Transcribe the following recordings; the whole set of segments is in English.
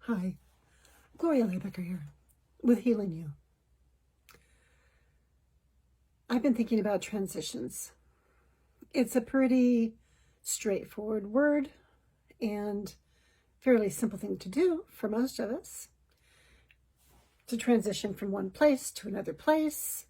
Hi, Gloria Lybecker here with Healing You. I've been thinking about transitions. It's a pretty straightforward word and fairly simple thing to do for most of us. To transition from one place to another place,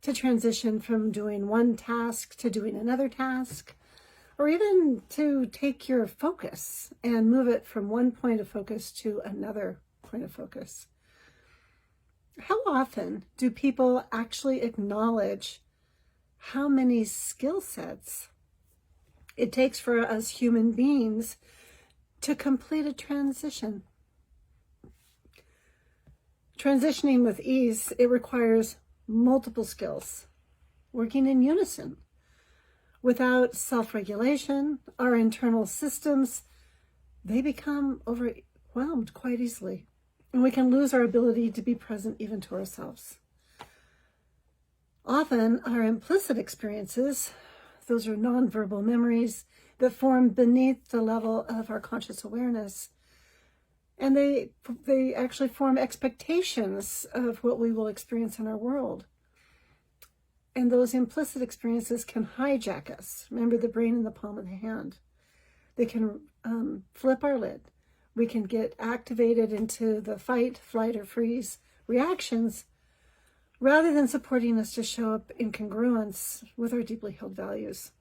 to transition from doing one task to doing another task, or even to take your focus and move it from one point of focus to another point of focus. How often do people actually acknowledge how many skill sets it takes for us human beings to complete a transition? Transitioning with ease, it requires multiple skills, working in unison. Without self-regulation, our internal systems, they become overwhelmed quite easily. And we can lose our ability to be present even to ourselves. Often, our implicit experiences, those are nonverbal memories that form beneath the level of our conscious awareness. And they actually form expectations of what we will experience in our world. And those implicit experiences can hijack us. Remember the brain in the palm of the hand. They can flip our lid. We can get activated into the fight, flight, or freeze reactions rather than supporting us to show up in congruence with our deeply held values.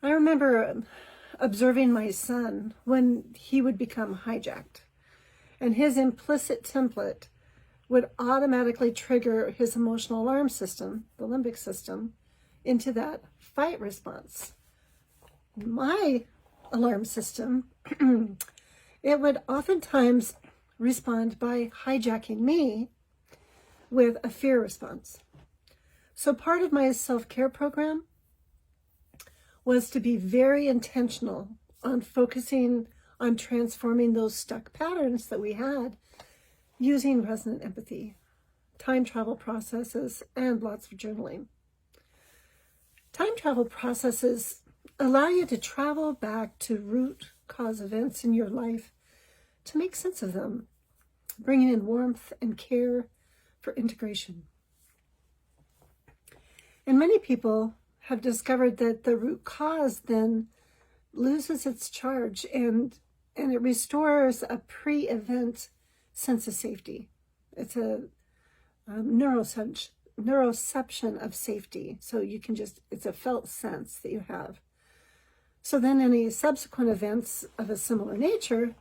I remember observing my son when he would become hijacked, and his implicit template would automatically trigger his emotional alarm system, the limbic system, into that fight response. My alarm system, it would oftentimes respond by hijacking me with a fear response. So part of my self-care program was to be very intentional on focusing on transforming those stuck patterns that we had using resonant empathy, time travel processes, and lots of journaling. Time travel processes allow you to travel back to root cause events in your life to make sense of them, bringing in warmth and care for integration. And many people have discovered that the root cause then loses its charge and it restores a pre-event sense of safety. It's a neuroception of safety. So you can it's a felt sense that you have. So then any subsequent events of a similar nature,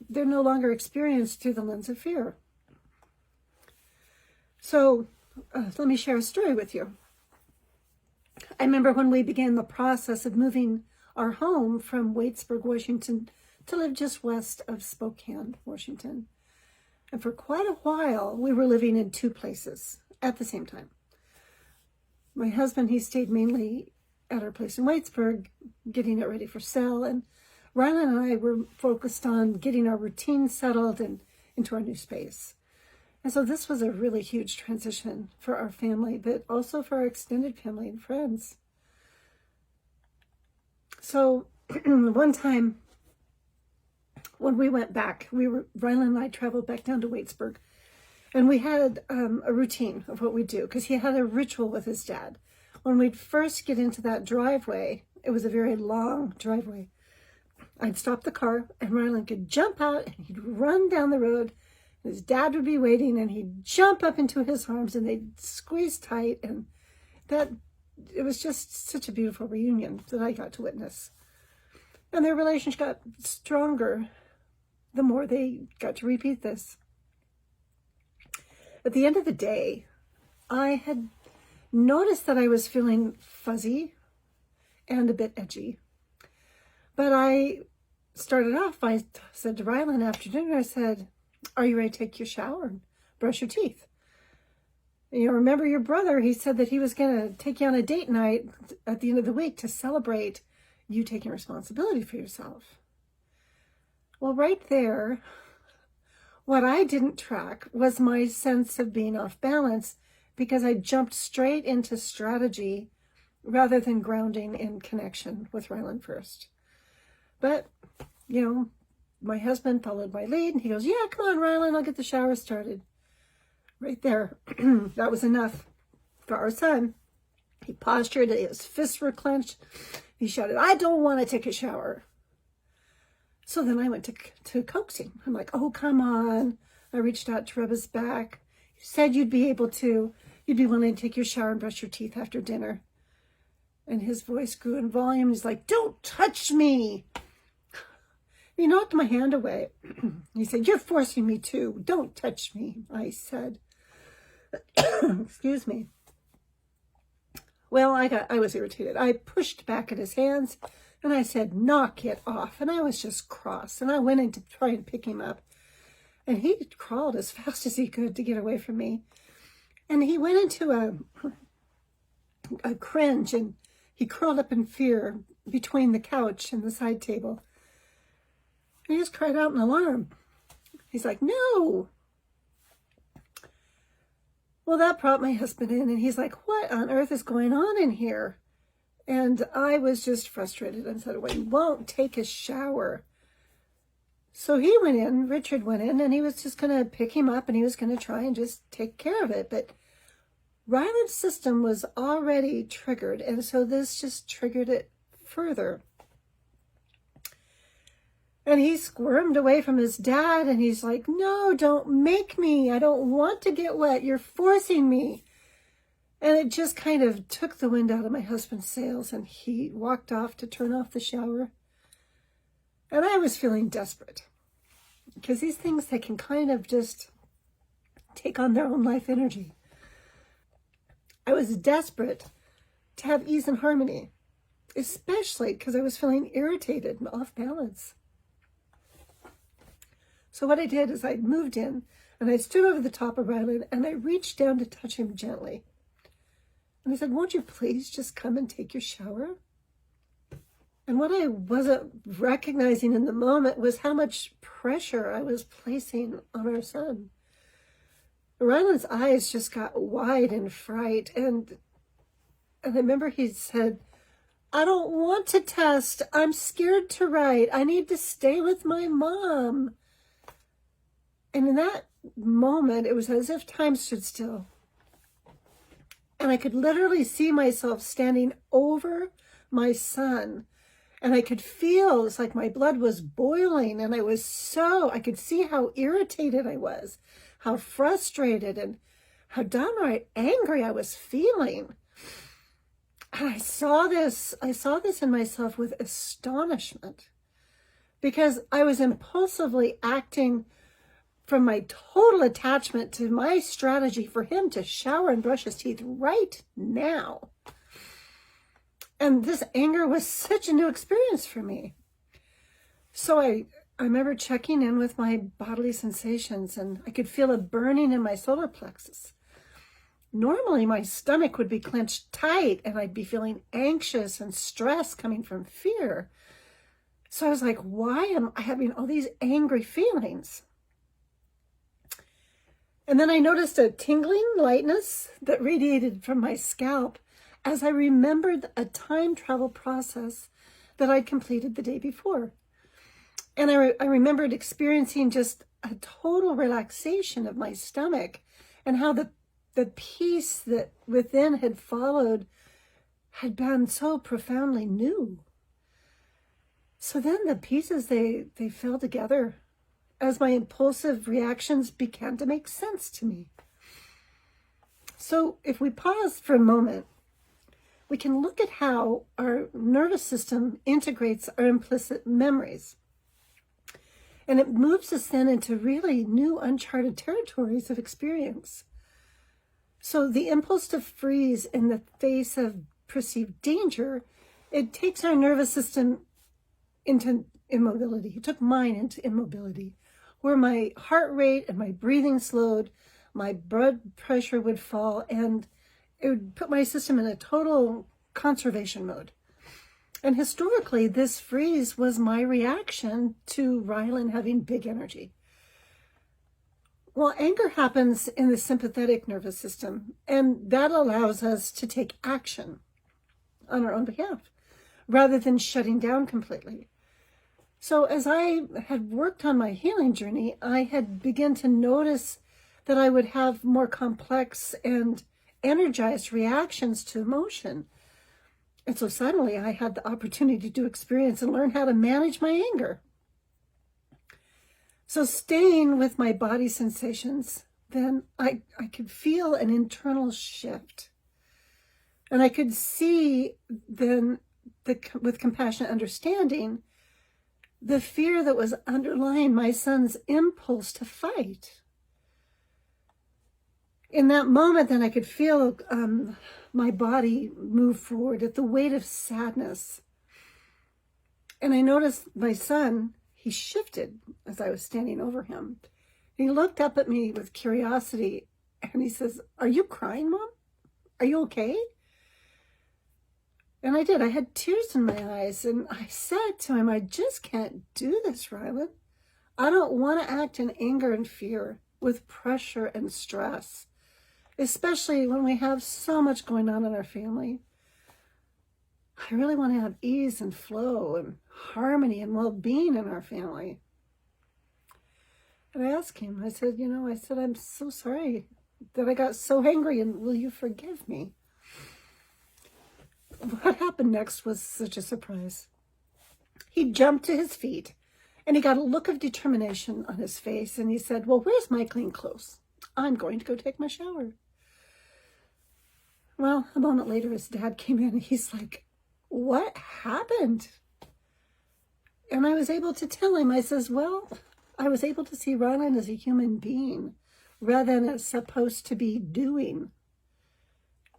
they're no longer experienced through the lens of fear. So let me share a story with you. I remember when we began the process of moving our home from Waitsburg, Washington, to live just west of Spokane, Washington. And for quite a while, we were living in two places at the same time. My husband, he stayed mainly at our place in Waitsburg, getting it ready for sale. And Rylan and I were focused on getting our routine settled and into our new space. And so this was a really huge transition for our family, but also for our extended family and friends. So one time when we went back, Rylan and I traveled back down to Waitsburg, and we had a routine of what we do because he had a ritual with his dad. When we'd first get into that driveway, it was a very long driveway. I'd stop the car and Rylan could jump out and he'd run down the road. His dad would be waiting and he'd jump up into his arms and they'd squeeze tight. And it was just such a beautiful reunion that I got to witness. And their relationship got stronger the more they got to repeat this. At the end of the day, I had noticed that I was feeling fuzzy and a bit edgy. But I started off, I said to Rylan after dinner, I said, "Are you ready to take your shower and brush your teeth? And you remember your brother, he said that he was going to take you on a date night at the end of the week to celebrate you taking responsibility for yourself." Well, right there, what I didn't track was my sense of being off balance because I jumped straight into strategy rather than grounding in connection with Rylan first. But my husband followed my lead, and he goes, yeah, come on, Rylan, I'll get the shower started. Right there. That was enough for our son. He postured, his fists were clenched. He shouted, I don't want to take a shower. So then I went to coaxing. I'm like, oh, come on. I reached out to rub his back. You said you'd be willing to take your shower and brush your teeth after dinner. And his voice grew in volume. He's like, don't touch me. He knocked my hand away. He said, you're forcing me to. Don't touch me, I said. Excuse me. Well, I was irritated. I pushed back at his hands and I said, knock it off. And I was just cross. And I went in to try and pick him up. And he crawled as fast as he could to get away from me. And he went into a cringe, and he curled up in fear between the couch and the side table. And he just cried out in alarm. He's like, no. Well, that brought my husband in, and he's like, what on earth is going on in here? And I was just frustrated and said, well, he won't take a shower. So he went in, Richard went in, and he was just going to pick him up, and he was going to try and just take care of it. But Rylan's system was already triggered, and so this just triggered it further. And he squirmed away from his dad, and he's like, no, don't make me. I don't want to get wet. You're forcing me. And it just kind of took the wind out of my husband's sails, and he walked off to turn off the shower. And I was feeling desperate, because these things, they can kind of just take on their own life energy. I was desperate to have ease and harmony, especially because I was feeling irritated and off balance. So what I did is I moved in, and I stood over the top of Rylan, and I reached down to touch him gently. And I said, won't you please just come and take your shower? And what I wasn't recognizing in the moment was how much pressure I was placing on our son. Rylan's eyes just got wide in fright. And I remember he said, I don't want to test. I'm scared to write. I need to stay with my mom. And in that moment, it was as if time stood still. And I could literally see myself standing over my son. And I could feel, it's like my blood was boiling. And I could see how irritated I was, how frustrated, and how downright angry I was feeling. And I saw this in myself with astonishment, because I was impulsively acting from my total attachment to my strategy for him to shower and brush his teeth right now. And this anger was such a new experience for me. So I remember checking in with my bodily sensations, and I could feel a burning in my solar plexus. Normally, my stomach would be clenched tight, and I'd be feeling anxious and stress coming from fear. So I was like, why am I having all these angry feelings? And then I noticed a tingling lightness that radiated from my scalp as I remembered a time travel process that I'd completed the day before. And I remembered experiencing just a total relaxation of my stomach, and how the peace that within had followed had been so profoundly new. So then the pieces, they fell together as my impulsive reactions began to make sense to me. So if we pause for a moment, we can look at how our nervous system integrates our implicit memories. And it moves us then into really new, uncharted territories of experience. So the impulse to freeze in the face of perceived danger, it takes our nervous system into immobility. It took mine into immobility, where my heart rate and my breathing slowed, my blood pressure would fall, and it would put my system in a total conservation mode. And historically, this freeze was my reaction to Rylan having big energy. Well, anger happens in the sympathetic nervous system, and that allows us to take action on our own behalf, rather than shutting down completely. So as I had worked on my healing journey, I had begun to notice that I would have more complex and energized reactions to emotion. And so suddenly I had the opportunity to experience and learn how to manage my anger. So staying with my body sensations, then I could feel an internal shift. And I could see then, with compassionate understanding, the fear that was underlying my son's impulse to fight. In that moment, then I could feel my body move forward at the weight of sadness. And I noticed my son, he shifted as I was standing over him. He looked up at me with curiosity and he says, "Are you crying, Mom? Are you okay?" And I did. I had tears in my eyes and I said to him, "I just can't do this, Rylan. I don't want to act in anger and fear with pressure and stress, especially when we have so much going on in our family. I really want to have ease and flow and harmony and well-being in our family." And I asked him, I said, "I'm so sorry that I got so angry, and will you forgive me?" What happened next was such a surprise. He jumped to his feet and he got a look of determination on his face and he said, "Well, where's my clean clothes? I'm going to go take my shower." Well, a moment later, his dad came in and he's like, "What happened?" And I was able to tell him, I says, "Well, I was able to see Rylan as a human being rather than as supposed to be doing."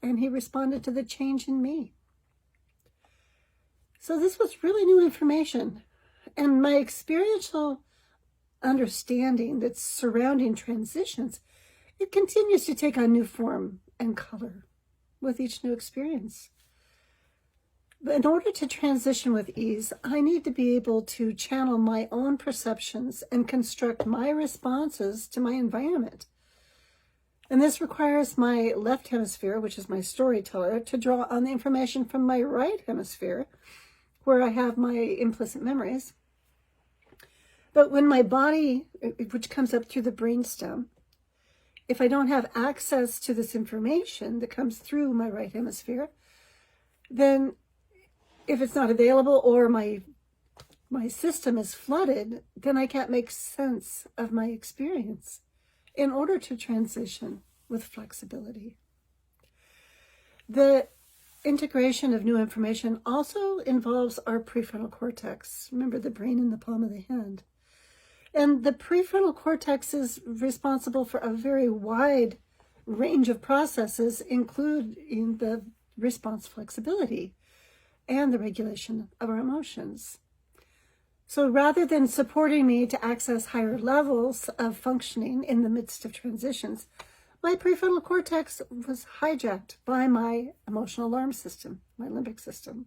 And he responded to the change in me. So this was really new information. And my experiential understanding that's surrounding transitions, it continues to take on new form and color with each new experience. But in order to transition with ease, I need to be able to channel my own perceptions and construct my responses to my environment. And this requires my left hemisphere, which is my storyteller, to draw on the information from my right hemisphere, where I have my implicit memories. But when my body, which comes up through the brainstem, if I don't have access to this information that comes through my right hemisphere, then if it's not available or my system is flooded, then I can't make sense of my experience in order to transition with flexibility. The integration of new information also involves our prefrontal cortex. Remember, the brain in the palm of the hand. And the prefrontal cortex is responsible for a very wide range of processes, including the response flexibility and the regulation of our emotions. So rather than supporting me to access higher levels of functioning in the midst of transitions, my prefrontal cortex was hijacked by my emotional alarm system, my limbic system.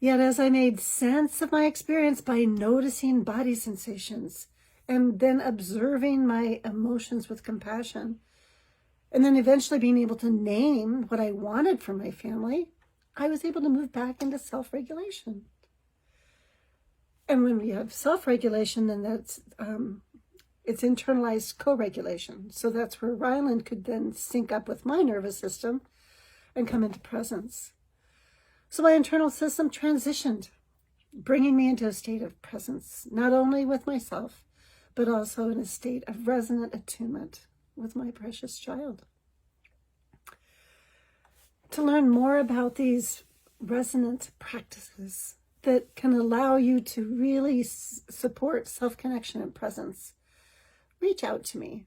Yet as I made sense of my experience by noticing body sensations and then observing my emotions with compassion, and then eventually being able to name what I wanted for my family, I was able to move back into self-regulation. And when we have self-regulation, then that's it's internalized co-regulation. So that's where Rylan could then sync up with my nervous system and come into presence. So my internal system transitioned, bringing me into a state of presence, not only with myself, but also in a state of resonant attunement with my precious child. To learn more about these resonant practices that can allow you to really support self-connection and presence, reach out to me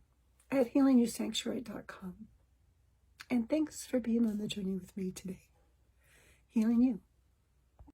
at healingyoursanctuary.com. And thanks for being on the journey with me today. Healing you.